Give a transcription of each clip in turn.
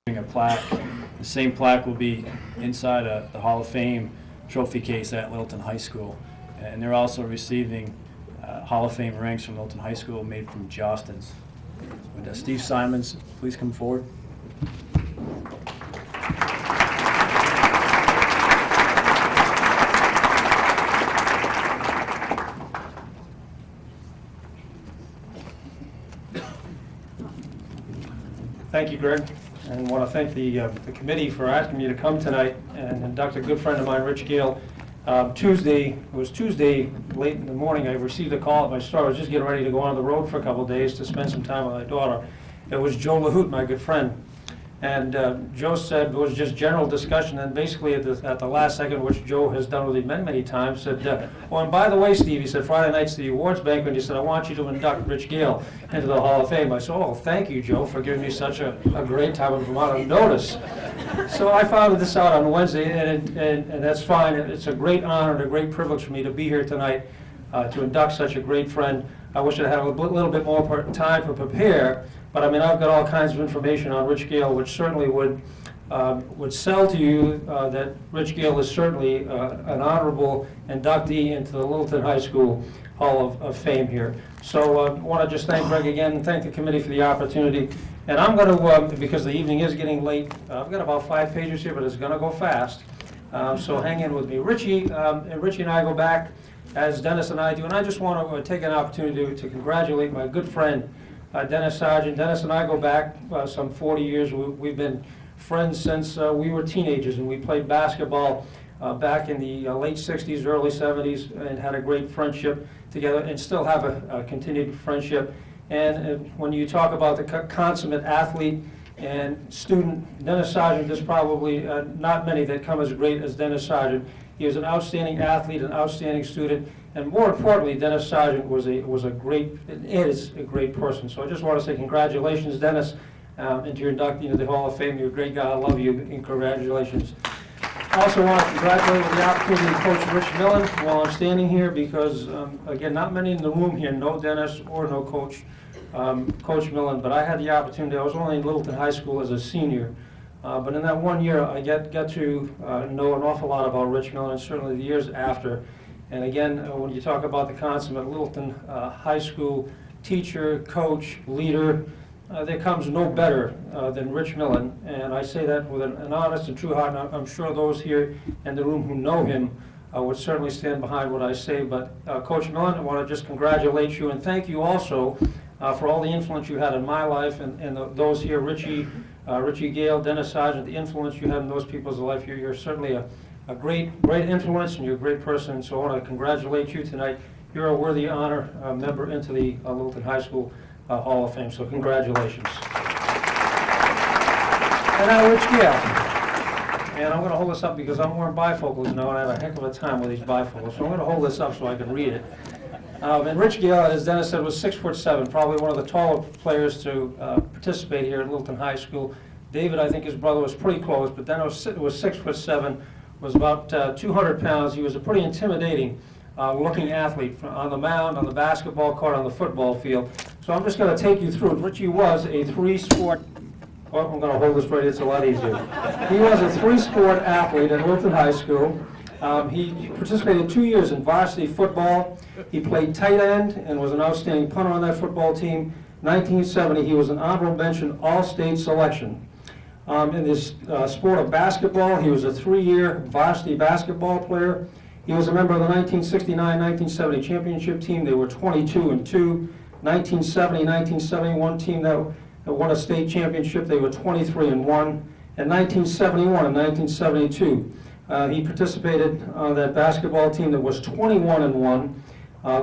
A plaque. The same plaque will be inside the Hall of Fame trophy case at Littleton High School. And they're also receiving Hall of Fame rings from Littleton High School made from Jostens. Would Steve Simons please come forward? Thank you, Greg, and want to thank the committee for asking me to come tonight and induct a good friend of mine, Rich Gale. Tuesday late in the morning, I received a call at my store. I was just getting ready to go on the road for a couple of days to spend some time with my daughter. It was Joe LaHoot, my good friend. And Joe said it was just general discussion, and basically at the last second, which Joe has done with me many, many times, said, oh, and by the way, Steve, he said, Friday night's the awards banquet, and he said, I want you to induct Rich Gale into the Hall of Fame. I said, oh, thank you, Joe, for giving me such a great time of amount of notice. So I found this out on Wednesday, and that's fine. It's a great honor and a great privilege for me to be here tonight to induct such a great friend. I wish I had a little bit more time to prepare. But I mean, I've got all kinds of information on Rich Gale, which certainly would sell to you that Rich Gale is certainly an honorable inductee into the Littleton High School Hall of Fame here. So I want to just thank Greg again and thank the committee for the opportunity. And I'm going to, because the evening is getting late, I've got about 5 pages here, but it's going to go fast. So hang in with me. Richie and I go back, as Dennis and I do, and I just want to take an opportunity to congratulate my good friend, Dennis Sargent. Dennis and I go back some 40 years. We've been friends since we were teenagers, and we played basketball back in the late 60s, early 70s, and had a great friendship together, and still have a continued friendship. And when you talk about the consummate athlete and student, Dennis Sargent, there's probably not many that come as great as Dennis Sargent. He was an outstanding athlete, an outstanding student, and more importantly, Dennis Sargent is a great person. So I just want to say congratulations, Dennis, into your induction into the Hall of Fame. You're a great guy. I love you, and congratulations. I also want to congratulate with the opportunity to coach Rich Millen while I'm standing here, because, again, not many in the room here know Dennis or know Coach Millen, but I had the opportunity. I was only in Littleton High School as a senior. But in that 1 year, I got to know an awful lot about Rich Millen, and certainly the years after. And again, when you talk about the consummate Littleton High School teacher, coach, leader, there comes no better than Rich Millen. And I say that with an honest and true heart, and I'm sure those here in the room who know him would certainly stand behind what I say. But Coach Millen, I want to just congratulate you and thank you also for all the influence you had in my life and those here, Richie Gale, Dennis Sargent, the influence you had in those people's life. You're certainly a great influence, and you're a great person. So I want to congratulate you tonight. You're a worthy honor member into the Littleton High School Hall of Fame. So congratulations. And now Rich Gale. And I'm going to hold this up because I'm wearing bifocals now, and I have a heck of a time with these bifocals. So I'm going to hold this up so I can read it. And Rich Gale, as Dennis said, was 6'7", probably one of the taller players to participate here at Littleton High School. David, I think his brother, was pretty close, but then was 6'7", was about 200 pounds. He was a pretty intimidating looking athlete on the mound, on the basketball court, on the football field. So I'm just going to take you through it. Richie was a three-sport, well, I'm going to hold this right, it's a lot easier. He was a three-sport athlete at Littleton High School. He participated 2 years in varsity football. He played tight end and was an outstanding punter on that football team. 1970, he was an honorable mention All-State selection. In this sport of basketball, he was a 3-year varsity basketball player. He was a member of the 1969-1970 championship team. They were 22-2. 1970-1971 team that won a state championship. They were 23-1. And 1971 and 1972. He participated on that basketball team that was 21-1,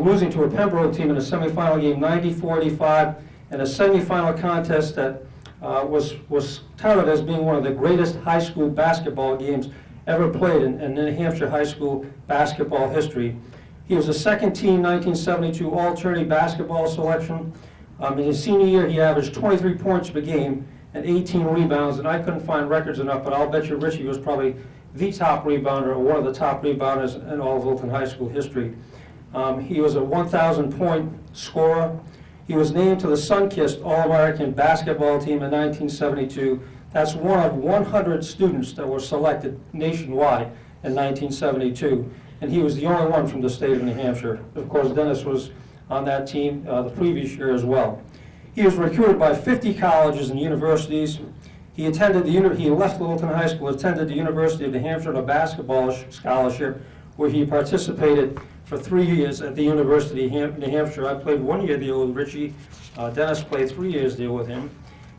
losing to a Pembroke team in a semifinal game 94-85, and a semifinal contest that was touted as being one of the greatest high school basketball games ever played in New Hampshire high school basketball history. He was a second team 1972 All-Tourney basketball selection. In his senior year, he averaged 23 points per game and 18 rebounds, and I couldn't find records enough, but I'll bet you Richie was probably the top rebounder, or one of the top rebounders in all of Littleton High School history. He was a 1,000-point scorer. He was named to the Sun-Kissed All-American basketball team in 1972. That's one of 100 students that were selected nationwide in 1972, and he was the only one from the state of New Hampshire. Of course, Dennis was on that team the previous year as well. He was recruited by 50 colleges and universities. He left Littleton High School, attended the University of New Hampshire on a basketball scholarship, where he participated for 3 years at the University of New Hampshire. I played 1 year there with Richie. Dennis played 3 years there with him.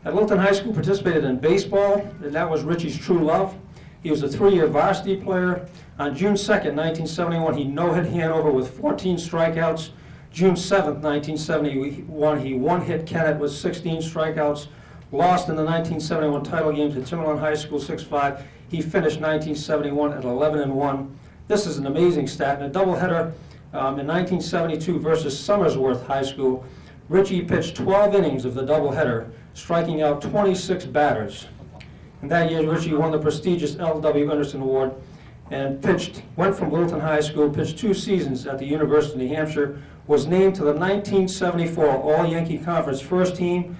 At Littleton High School, participated in baseball, and that was Richie's true love. He was a 3-year varsity player. On June 2nd, 1971, he no-hit Hanover with 14 strikeouts. June 7th, 1971, he one-hit Kennett with 16 strikeouts. Lost in the 1971 title games at Timberland High School 6-5. He finished 1971 at 11-1. This is an amazing stat. In a doubleheader in 1972 versus Somersworth High School, Richie pitched 12 innings of the doubleheader, striking out 26 batters. And that year, Richie won the prestigious L.W. Anderson Award and went from Littleton High School, pitched 2 seasons at the University of New Hampshire, was named to the 1974 All-Yankee Conference first team,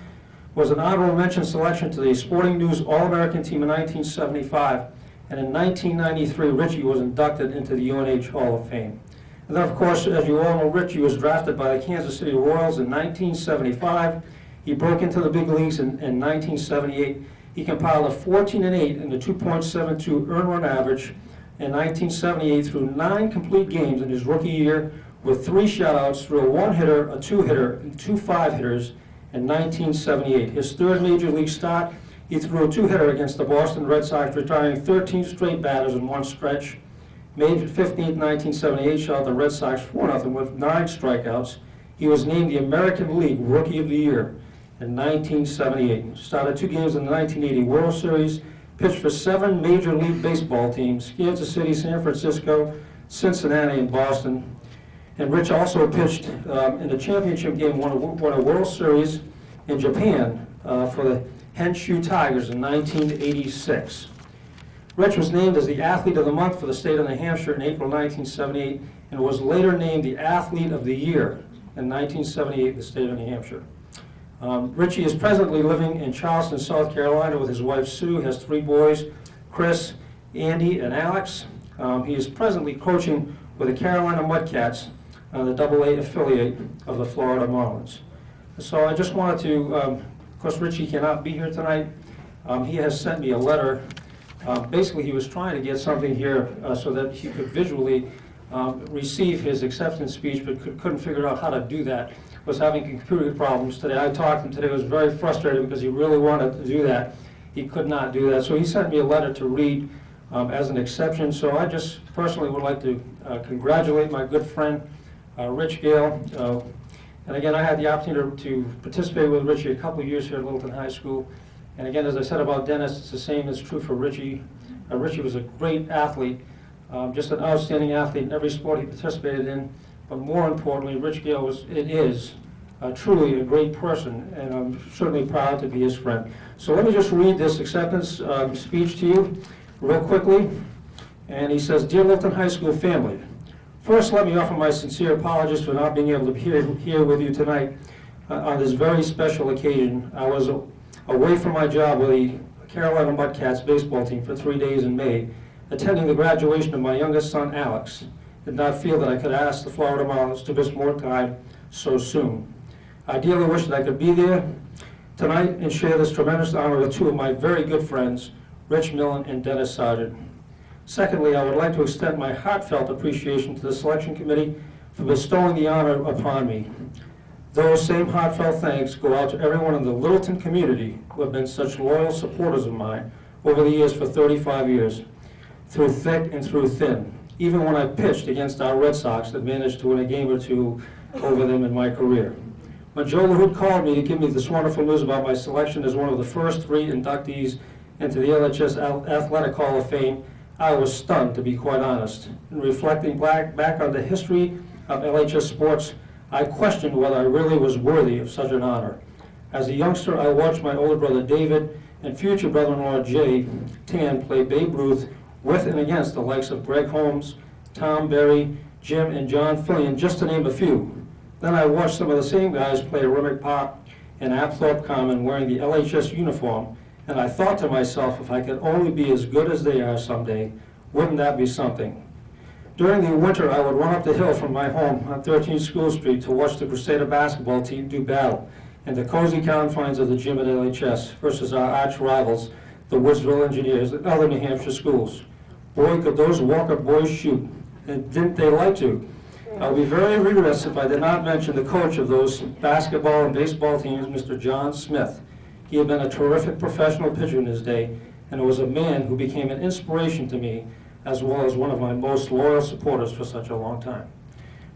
was an honorable mention selection to the Sporting News All-American team in 1975, and in 1993, Richie was inducted into the UNH Hall of Fame. And then, of course, as you all know, Richie was drafted by the Kansas City Royals in 1975. He broke into the big leagues in 1978. He compiled a 14-8 and a 2.72 earned run average in 1978 through 9 complete games in his rookie year, with 3 shutouts through a 1-hitter, a 2-hitter, and 2 5-hitters in 1978. His 3rd major league start, he threw a 2-hitter against the Boston Red Sox, retiring 13 straight batters in one stretch. May 15, 1978, shot the Red Sox 4-0 with 9 strikeouts. He was named the American League Rookie of the Year in 1978. Started 2 games in the 1980 World Series, pitched for 7 Major League Baseball teams, Kansas City, San Francisco, Cincinnati, and Boston. And Rich also pitched in the championship game, won a World Series in Japan for the Henshu Tigers in 1986. Rich was named as the Athlete of the Month for the state of New Hampshire in April 1978, and was later named the Athlete of the Year in 1978 in the state of New Hampshire. Richie is presently living in Charleston, South Carolina with his wife Sue. He has 3 boys, Chris, Andy, and Alex. He is presently coaching with the Carolina Mudcats, the AA affiliate of the Florida Marlins. So I just wanted to, of course Richie cannot be here tonight. He has sent me a letter. Basically he was trying to get something here so that he could visually receive his acceptance speech, but couldn't figure out how to do that. Was having computer problems today. I talked to him today. It was very frustrating because he really wanted to do that. He could not do that. So he sent me a letter to read as an exception. So I just personally would like to congratulate my good friend, Rich Gale. And again, I had the opportunity to participate with Richie a couple of years here at Littleton High School. And again, as I said about Dennis, it's the same that's true for Richie. Richie was a great athlete, just an outstanding athlete in every sport he participated in. But more importantly, Rich Gale is truly a great person, and I'm certainly proud to be his friend. So let me just read this acceptance speech to you real quickly. And he says, "Dear Littleton High School family, first let me offer my sincere apologies for not being able to be here with you tonight on this very special occasion. I was away from my job with the Carolina Mudcats baseball team for 3 days in May, attending the graduation of my youngest son, Alex. Did not feel that I could ask the Florida Marlins to miss more time so soon. I dearly wish that I could be there tonight and share this tremendous honor with 2 of my very good friends, Rich Millen and Dennis Sargent. Secondly, I would like to extend my heartfelt appreciation to the selection committee for bestowing the honor upon me. Those same heartfelt thanks go out to everyone in the Littleton community who have been such loyal supporters of mine over the years for 35 years, through thick and through thin. Even when I pitched against our Red Sox that managed to win a game or 2 over them in my career. When Joe LaHood called me to give me this wonderful news about my selection as one of the first 3 inductees into the LHS Athletic Hall of Fame, I was stunned, to be quite honest. In reflecting back on the history of LHS sports, I questioned whether I really was worthy of such an honor. As a youngster, I watched my older brother David and future brother-in-law Jay Tan play Babe Ruth with and against the likes of Greg Holmes, Tom Berry, Jim, and John Fillion, just to name a few. Then I watched some of the same guys play Remick Park and Apthorpe Common wearing the LHS uniform And I thought to myself, if I could only be as good as they are someday, wouldn't that be something? During the winter, I would run up the hill from my home on 13 School Street to watch the Crusader basketball team do battle in the cozy confines of the gym at LHS versus our arch rivals, the Woodsville Engineers and other New Hampshire schools. Boy, could those Walker boys shoot, and didn't they like to? I would be very remiss if I did not mention the coach of those basketball and baseball teams, Mr. John Smith. He had been a terrific professional pitcher in his day, and was a man who became an inspiration to me, as well as one of my most loyal supporters for such a long time.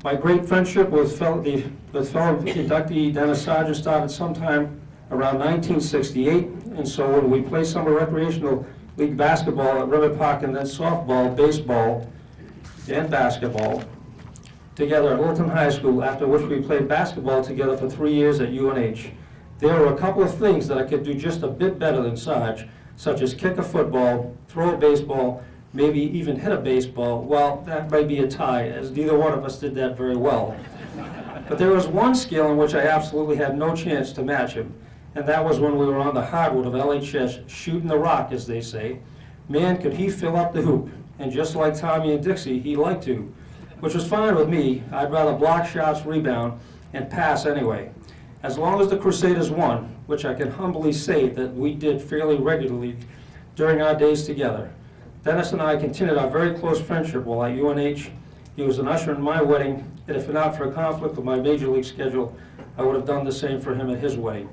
My great friendship with fellow inductee Dennis Sargent started sometime around 1968, and so when we played summer recreational league basketball at River Park and then softball, baseball, and basketball together at Littleton High School, after which we played basketball together for 3 years at UNH. There were a couple of things that I could do just a bit better than Sarge, such as kick a football, throw a baseball, maybe even hit a baseball. Well, that might be a tie, as neither one of us did that very well. But there was one skill in which I absolutely had no chance to match him, and that was when we were on the hardwood of LHS, shooting the rock, as they say. Man, could he fill up the hoop, and just like Tommy and Dixie, he liked to, which was fine with me. I'd rather block shots, rebound, and pass anyway. As long as the Crusaders won, which I can humbly say that we did fairly regularly during our days together. Dennis and I continued our very close friendship while at UNH. He was an usher in my wedding, and if not for a conflict with my major league schedule, I would have done the same for him at his wedding.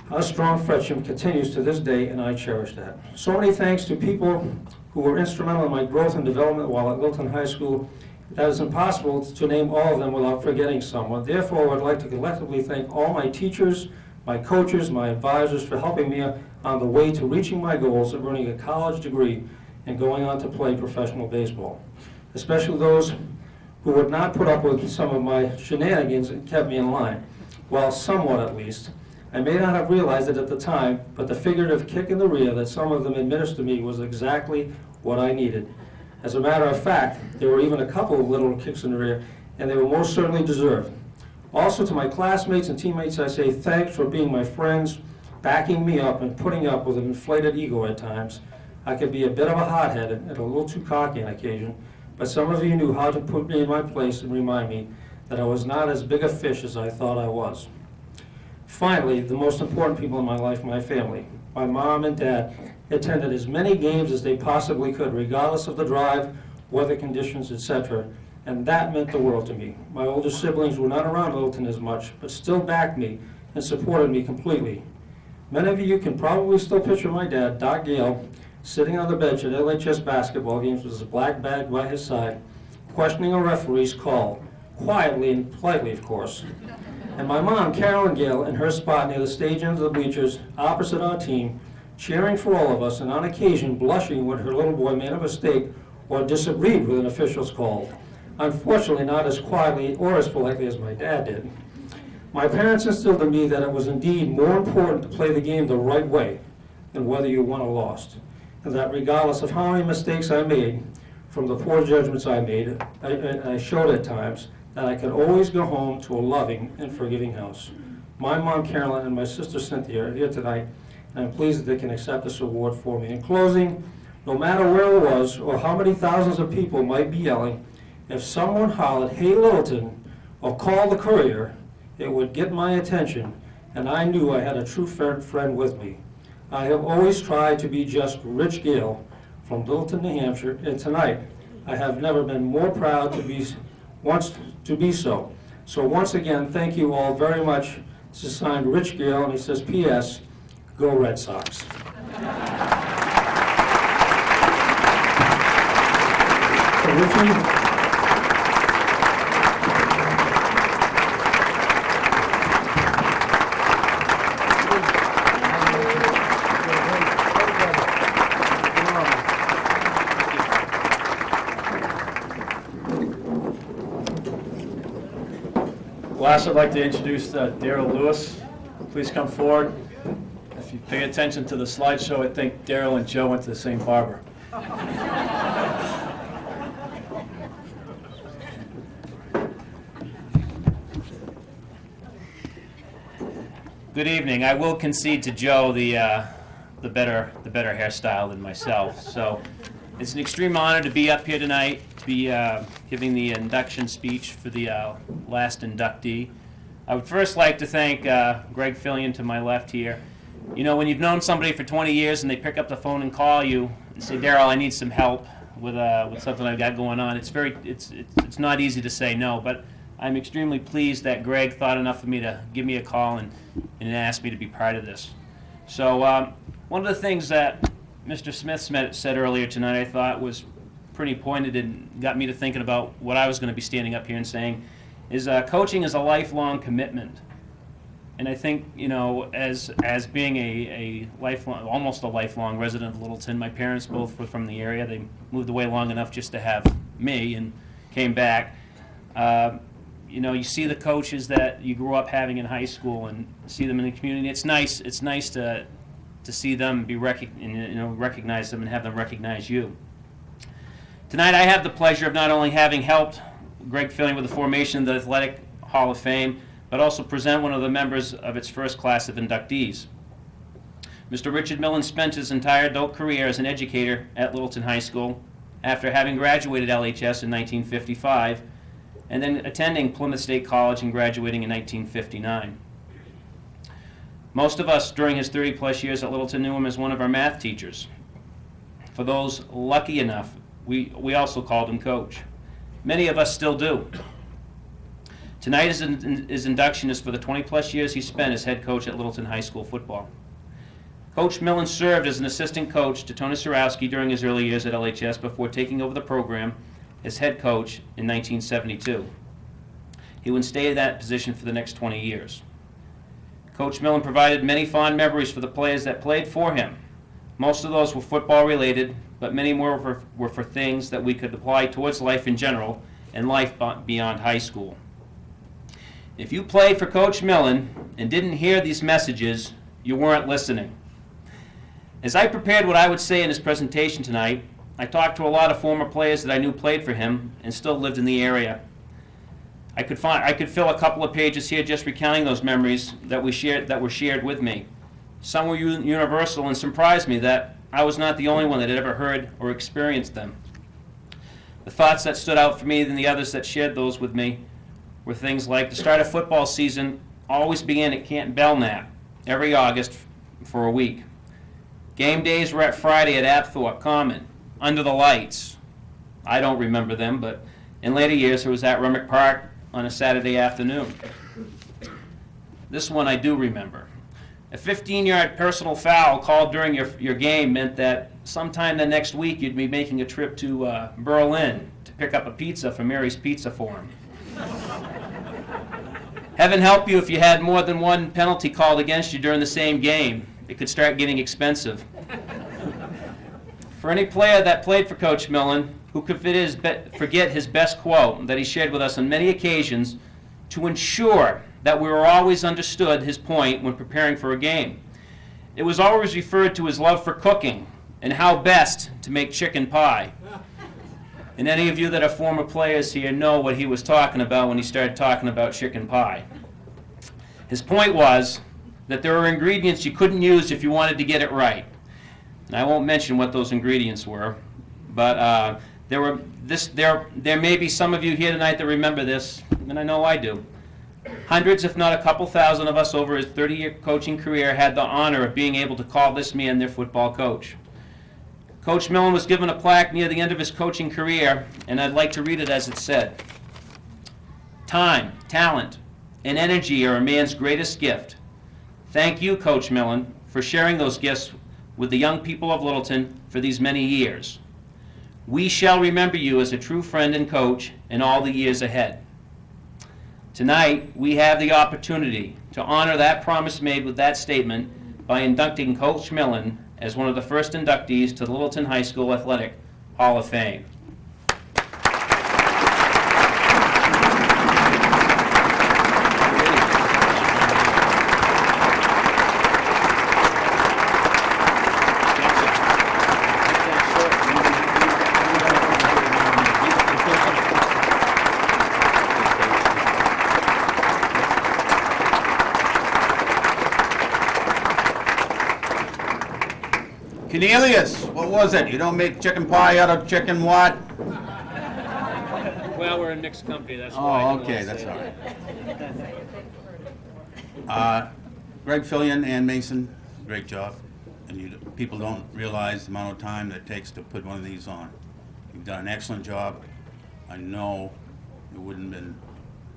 Our strong friendship continues to this day, and I cherish that. So many thanks to people who were instrumental in my growth and development while at Littleton High School, that it's impossible to name all of them without forgetting someone. Therefore, I would like to collectively thank all my teachers, my coaches, my advisors for helping me on the way to reaching my goals of earning a college degree and going on to play professional baseball. Especially those who would not put up with some of my shenanigans and kept me in line. Well, somewhat at least. I may not have realized it at the time, but the figurative kick in the rear that some of them administered to me was exactly what I needed. As a matter of fact, there were even a couple of little kicks in the rear, and they were most certainly deserved. Also, to my classmates and teammates, I say thanks for being my friends, backing me up, and putting up with an inflated ego at times. I could be a bit of a hothead and a little too cocky on occasion, but some of you knew how to put me in my place and remind me that I was not as big a fish as I thought I was. Finally, the most important people in my life, my family. My mom and dad attended as many games as they possibly could, regardless of the drive, weather conditions, etc., and that meant the world to me. My older siblings were not around Littleton as much, but still backed me and supported me completely. Many of you can probably still picture my dad, Doc Gale, sitting on the bench at LHS basketball games with his black bag by his side, questioning a referee's call, quietly and politely, of course. And my mom, Carolyn Gale, in her spot near the stage end of the bleachers, opposite our team, cheering for all of us, and on occasion blushing when her little boy made a mistake or disagreed with an official's call. Unfortunately, not as quietly or as politely as my dad did. My parents instilled in me that it was indeed more important to play the game the right way than whether you won or lost, and that regardless of how many mistakes I made, from the poor judgments I made, I showed at times that I could always go home to a loving and forgiving house. My mom, Carolyn, and my sister, Cynthia, are here tonight, and I'm pleased that they can accept this award for me. In closing, no matter where it was or how many thousands of people might be yelling, if someone hollered, "Hey, Littleton," or called the courier, it would get my attention, and I knew I had a true friend with me. I have always tried to be just Rich Gale from Littleton, New Hampshire, and tonight I have never been more proud to be so. So once again, thank you all very much. This is signed Rich Gale, and he says, P.S., go Red Sox. Richie. Last, I'd like to introduce Daryl Lewis. Please come forward. If you pay attention to the slideshow, I think Daryl and Joe went to the same barber. Good evening. I will concede to Joe the the better hairstyle than myself. So it's an extreme honor to be up here tonight, to be giving the induction speech for the last inductee. I would first like to thank Greg Fillion to my left here. You know, when you've known somebody for 20 years and they pick up the phone and call you and say, "Daryl, I need some help with something I've got going on," it's not easy to say no, but I'm extremely pleased that Greg thought enough of me to give me a call and ask me to be part of this. So one of the things that Mr. Smith said earlier tonight I thought was pretty pointed and got me to thinking about what I was going to be standing up here and saying is coaching is a lifelong commitment. And I think, you know, as being a lifelong, almost a lifelong resident of Littleton, my parents both were from the area. They moved away long enough just to have me and came back. You know, you see the coaches that you grew up having in high school and see them in the community. It's nice to see them be recognize them and have them recognize you. Tonight I have the pleasure of not only having helped Greg Fillion with the formation of the Athletic Hall of Fame, but also present one of the members of its first class of inductees. Mr. Richard Millen spent his entire adult career as an educator at Littleton High School after having graduated LHS in 1955 and then attending Plymouth State College and graduating in 1959. Most of us during his 30-plus years at Littleton knew him as one of our math teachers. For those lucky enough, we also called him Coach. Many of us still do. Tonight his induction is for the 20-plus years he spent as head coach at Littleton High School football. Coach Millen served as an assistant coach to Tony Surowski during his early years at LHS before taking over the program as head coach in 1972. He would stay in that position for the next 20 years. Coach Millen provided many fond memories for the players that played for him. Most of those were football related, but many more were for things that we could apply towards life in general and life beyond high school. If you played for Coach Millen and didn't hear these messages, you weren't listening. As I prepared what I would say in his presentation tonight, I talked to a lot of former players that I knew played for him and still lived in the area. I could fill a couple of pages here just recounting those memories that were shared with me. Some were universal and surprised me that I was not the only one that had ever heard or experienced them. The thoughts that stood out for me and the others that shared those with me were things like the start of football season always began at Canton Belknap every August for a week. Game days were at Friday at Apthorpe Common, under the lights. I don't remember them, but in later years it was at Rummock Park on a Saturday afternoon. This one I do remember. A 15-yard personal foul called during your game meant that sometime the next week you'd be making a trip to Berlin to pick up a pizza from Mary's Pizza for him. Heaven help you if you had more than one penalty called against you during the same game. It could start getting expensive. For any player that played for Coach Millen, who could forget his best quote that he shared with us on many occasions to ensure that we were always understood his point when preparing for a game. It was always referred to his love for cooking and how best to make chicken pie. And any of you that are former players here know what he was talking about when he started talking about chicken pie. His point was that there were ingredients you couldn't use if you wanted to get it right. And I won't mention what those ingredients were, but there may be some of you here tonight that remember this, and I know I do. Hundreds, if not a couple thousand of us over his 30-year coaching career had the honor of being able to call this man their football coach. Coach Millen was given a plaque near the end of his coaching career, and I'd like to read it as it said. Time, talent, and energy are a man's greatest gift. Thank you, Coach Millen, for sharing those gifts with the young people of Littleton for these many years. We shall remember you as a true friend and coach in all the years ahead. Tonight, we have the opportunity to honor that promise made with that statement by inducting Coach Millen as one of the first inductees to the Littleton High School Athletic Hall of Fame. Cornelius, what was it? You don't make chicken pie out of chicken what? Well, we're a mixed company, that's Oh, okay, that's all right. Greg Fillion and Mason, great job. And people don't realize the amount of time that it takes to put one of these on. You've done an excellent job. I know it wouldn't have been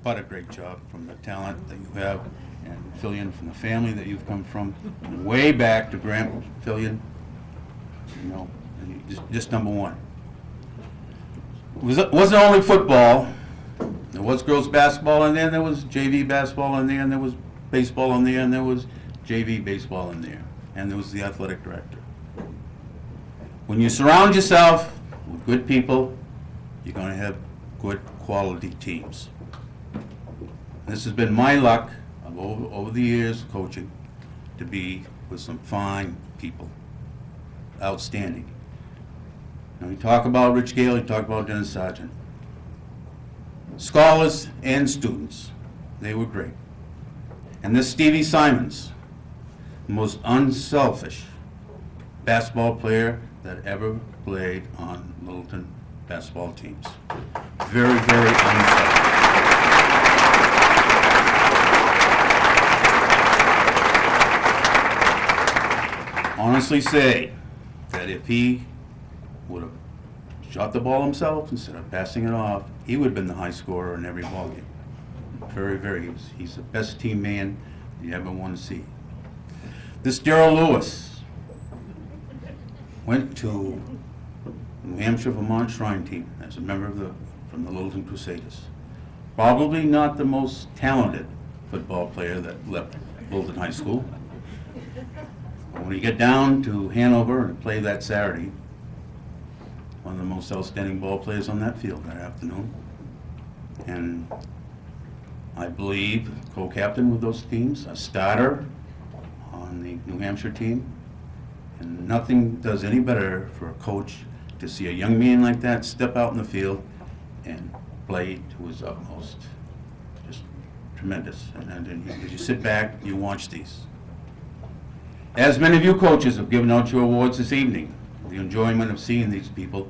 but a great job from the talent that you have, and Fillion from the family that you've come from, and way back to Grant Fillion. You know, and just number one. It wasn't only football. There was girls basketball in there was JV basketball in there, and there was baseball in there, and there was JV baseball in there, and there was the athletic director. When you surround yourself with good people, you're going to have good quality teams. This has been my luck over the years coaching to be with some fine people. Outstanding. Now, you talk about Rich Gale, you talk about Dennis Sargent. Scholars and students, they were great. And this Stevie Simons, the most unselfish basketball player that ever played on Littleton basketball teams. Very, very unselfish. Honestly say that if he would have shot the ball himself instead of passing it off, he would have been the high scorer in every ball game. Very, very. He's the best team man you ever want to see. This Darrell Lewis went to New Hampshire, Vermont Shrine Team as a member of from the Littleton Crusaders. Probably not the most talented football player that left Littleton High School. But when you get down to Hanover and play that Saturday, one of the most outstanding ball players on that field that afternoon. And I believe co-captain with those teams, a starter on the New Hampshire team. And nothing does any better for a coach to see a young man like that step out in the field and play to his utmost. Just tremendous. And as you sit back, you watch these. As many of you coaches have given out your awards this evening, the enjoyment of seeing these people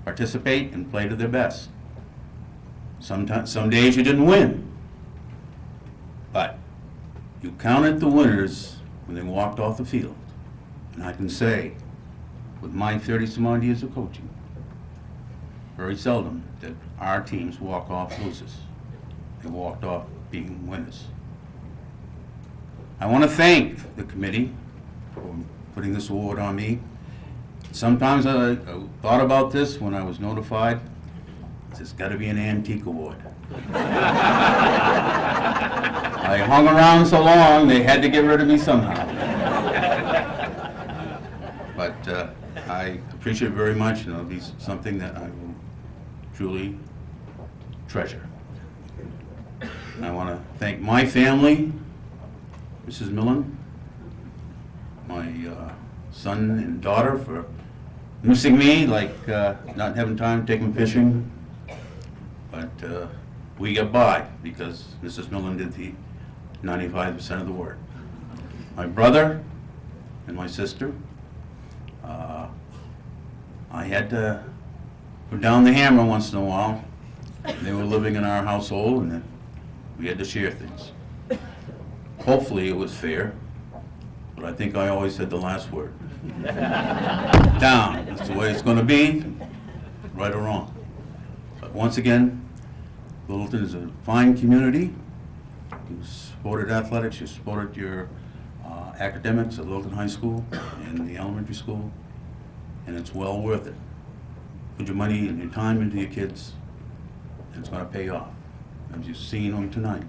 participate and play to their best. Sometimes, some days you didn't win, but you counted the winners when they walked off the field. And I can say, with my 30-some odd years of coaching, very seldom did our teams walk off losers. They walked off being winners. I want to thank the committee for putting this award on me. Sometimes I thought about this when I was notified. It's got to be an antique award. I hung around so long, they had to get rid of me somehow. But I appreciate it very much, and it'll be something that I will truly treasure. I want to thank my family, Mrs. Millen, my son and daughter for missing me, like not having time to take them fishing. But we got by because Mrs. Millen did the 95% of the work. My brother and my sister, I had to put down the hammer once in a while. They were living in our household, and then we had to share things. Hopefully it was fair, but I think I always had the last word. Down, that's the way it's going to be, right or wrong. But once again, Littleton is a fine community. You supported athletics, you supported your academics at Littleton High School and the elementary school, and it's well worth it. Put your money and your time into your kids, and it's going to pay off. As you've seen them tonight,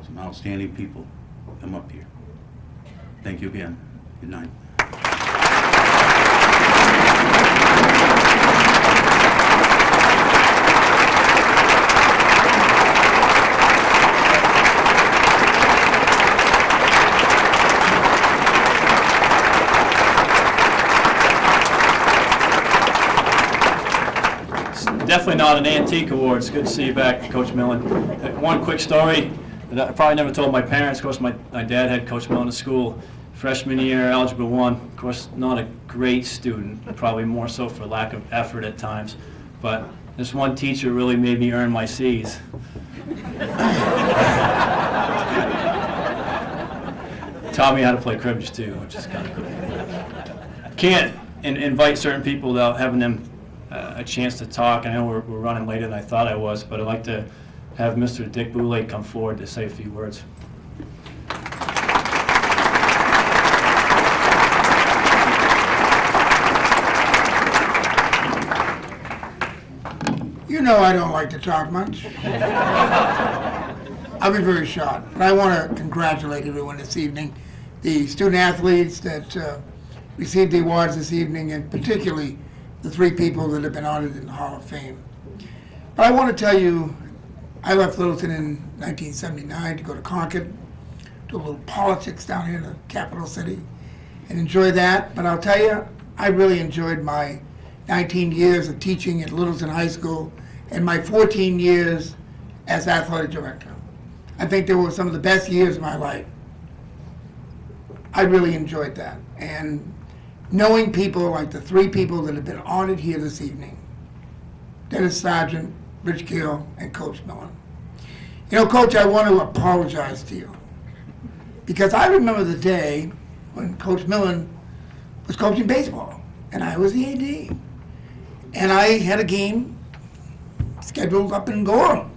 some outstanding people come up here. Thank you again. Good night. Definitely not an antique award. It's good to see you back, Coach Millen. One quick story that I probably never told my parents. Of course, my dad had Coach Millen at school. freshman year, Algebra 1. Of course, not a great student, probably more so for lack of effort at times, but this one teacher really made me earn my C's. Taught me how to play cribbage too, which is kind of cool. Can't invite certain people without having them a chance to talk. I know we're running later than I thought I was, but I'd like to have Mr. Dick Boulay come forward to say a few words. You know I don't like to talk much. I'll be very short, but I want to congratulate everyone this evening, the student athletes that received the awards this evening, and particularly the 3 people that have been honored in the Hall of Fame. But I want to tell you, I left Littleton in 1979 to go to Concord, do a little politics down here in the capital city, and enjoy that. But I'll tell you, I really enjoyed my 19 years of teaching at Littleton High School and my 14 years as athletic director. I think they were some of the best years of my life. I really enjoyed that. And knowing people like the 3 people that have been honored here this evening, Dennis Sargent, Rich Gill, and Coach Millen. You know, Coach, I want to apologize to you, because I remember the day when Coach Millen was coaching baseball, and I was the AD. And I had a game scheduled up in Gorham.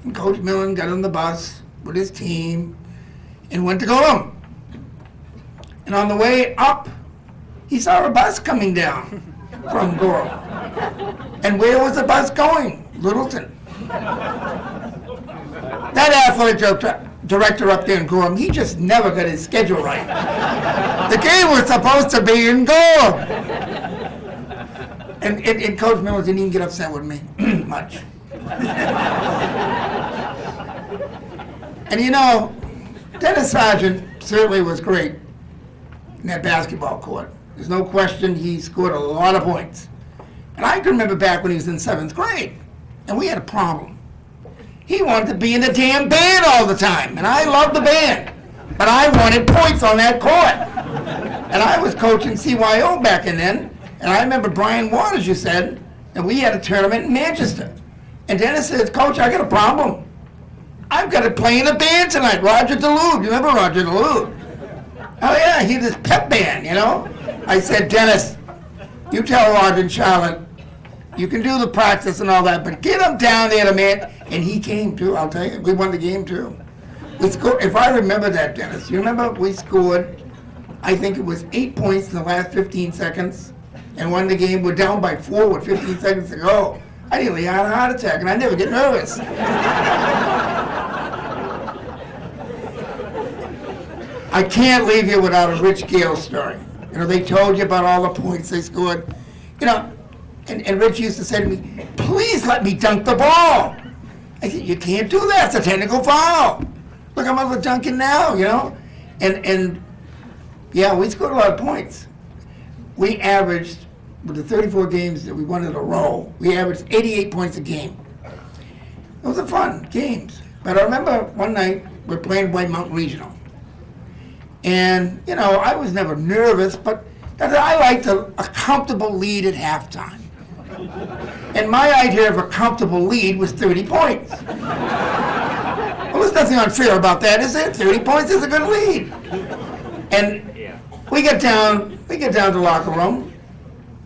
And Coach Millen got on the bus with his team and went to Gorham. And on the way up, he saw a bus coming down from Gorham. And where was the bus going? Littleton. That athletic director up there in Gorham, he just never got his schedule right. The game was supposed to be in Gorham. And Coach Millen didn't even get upset with me much. And you know, Dennis Sargent certainly was great in that basketball court. There's no question he scored a lot of points. And I can remember back when he was in 7th grade, and we had a problem. He wanted to be in the damn band all the time, and I loved the band. But I wanted points on that court. And I was coaching CYO back then, and I remember Brian Waters, you said, and we had a tournament in Manchester. And Dennis says, Coach, I got a problem. I've got to play in a band tonight. Roger DeLude, you remember Roger DeLude? Oh yeah, he had this pep band, you know? I said, Dennis, you tell Roger and Charlotte, you can do the practice and all that, but get him down there to man. And he came too, I'll tell you. We won the game too. We scored, if I remember that, Dennis, you remember we scored, I think it was 8 points in the last 15 seconds, and won the game. We're down by 4 with 15 seconds to go. I nearly had a heart attack, and I never get nervous. I can't leave you without a Rich Gale story. You know, they told you about all the points they scored. You know, and Rich used to say to me, please let me dunk the ball. I said, you can't do that, it's a technical foul. Look, I'm over dunking now, you know? And yeah, we scored a lot of points. We averaged, with the 34 games that we won in a row, we averaged 88 points a game. It was a fun games. But I remember one night, we're playing White Mountain Regional. And, you know, I was never nervous, but I liked a comfortable lead at halftime. And my idea of a comfortable lead was 30 points. Well, there's nothing unfair about that, is there? 30 points is a good lead. And we get down to the locker room,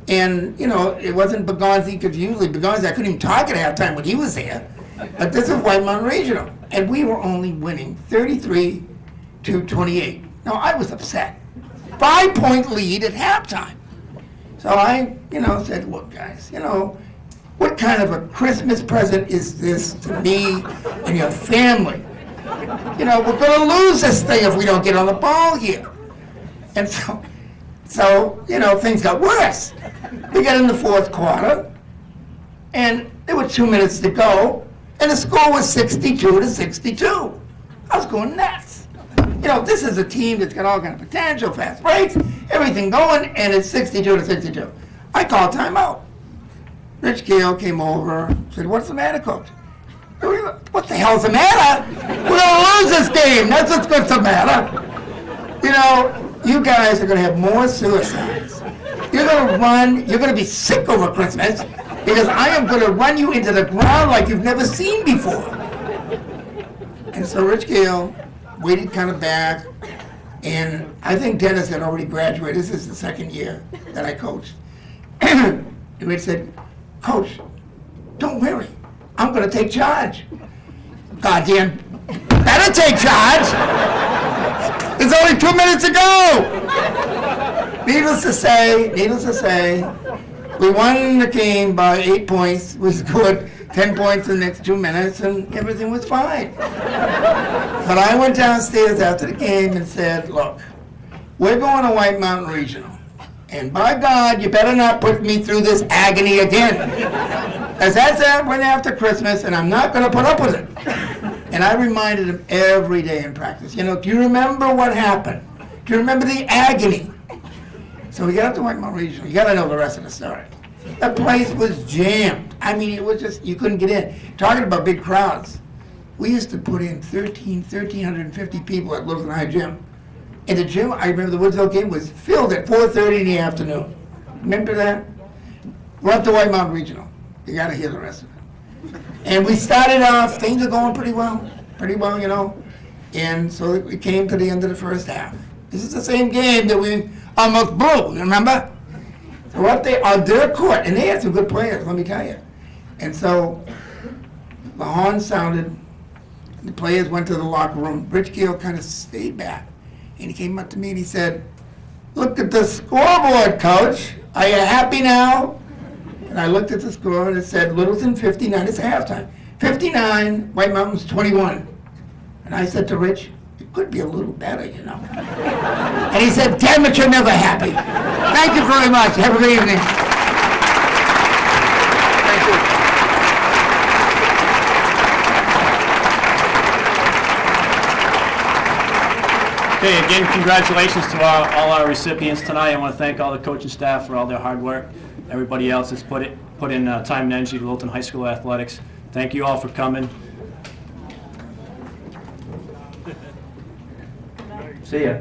and, you know, it wasn't Begonzi, because usually Begonzi, I couldn't even talk at halftime when he was there. But this is White Mountain Regional. And we were only winning 33-28. Now, I was upset. 5-point lead at halftime. So I, you know, said, look, guys, you know, what kind of a Christmas present is this to me and your family? You know, we're going to lose this thing if we don't get on the ball here. And so, you know, things got worse. We got in the 4th quarter, and there were 2 minutes to go, and the score was 62-62. I was going nuts. You know, this is a team that's got all kind of potential, fast breaks, everything going, and it's 62-62. I called timeout. Rich Gale came over, said, what's the matter, Coach? What the hell's the matter? We're going to lose this game. That's what's the matter. You know, you guys are gonna have more suicides. You're gonna run, you're gonna be sick over Christmas, because I am gonna run you into the ground like you've never seen before. And so Rich Gale waited kind of back, and I think Dennis had already graduated. This is the second year that I coached. And Rich said, Coach, don't worry, I'm gonna take charge. Goddamn, better take charge! There's only 2 minutes to go! Needless to say, we won the game by 8 points. We scored 10 points in the next 2 minutes, and everything was fine. But I went downstairs after the game and said, look, we're going to White Mountain Regional. And by God, you better not put me through this agony again. As I said, went after Christmas, and I'm not going to put up with it. And I reminded him every day in practice, you know, do you remember what happened? Do you remember the agony? So we got up to White Mountain Regional. You got to know the rest of the story. The place was jammed. I mean, it was just, you couldn't get in. Talking about big crowds. We used to put in 1,350 people at Littleton High Gym. And the gym, I remember the Woodsville game was filled at 4:30 in the afternoon. Remember that? We're up to White Mountain Regional. You got to hear the rest of it. And we started off, things are going pretty well, you know. And so we came to the end of the first half. This is the same game that we almost blew, you remember? So we're up there on their court, and they had some good players, let me tell you. And so the horn sounded, the players went to the locker room. Rich Gale kind of stayed back, and he came up to me and he said, look at the scoreboard, Coach. Are you happy now? And I looked at the score and it said Littleton 59, it's halftime. 59, White Mountains 21. And I said to Rich, it could be a little better, you know. And he said, damn it, you're never happy. Thank you very much. Have a good evening. Thank you. Okay, again, congratulations to all our recipients tonight. I want to thank all the coaching staff for all their hard work. Everybody else that's put in time and energy to Littleton High School athletics. Thank you all for coming. See ya.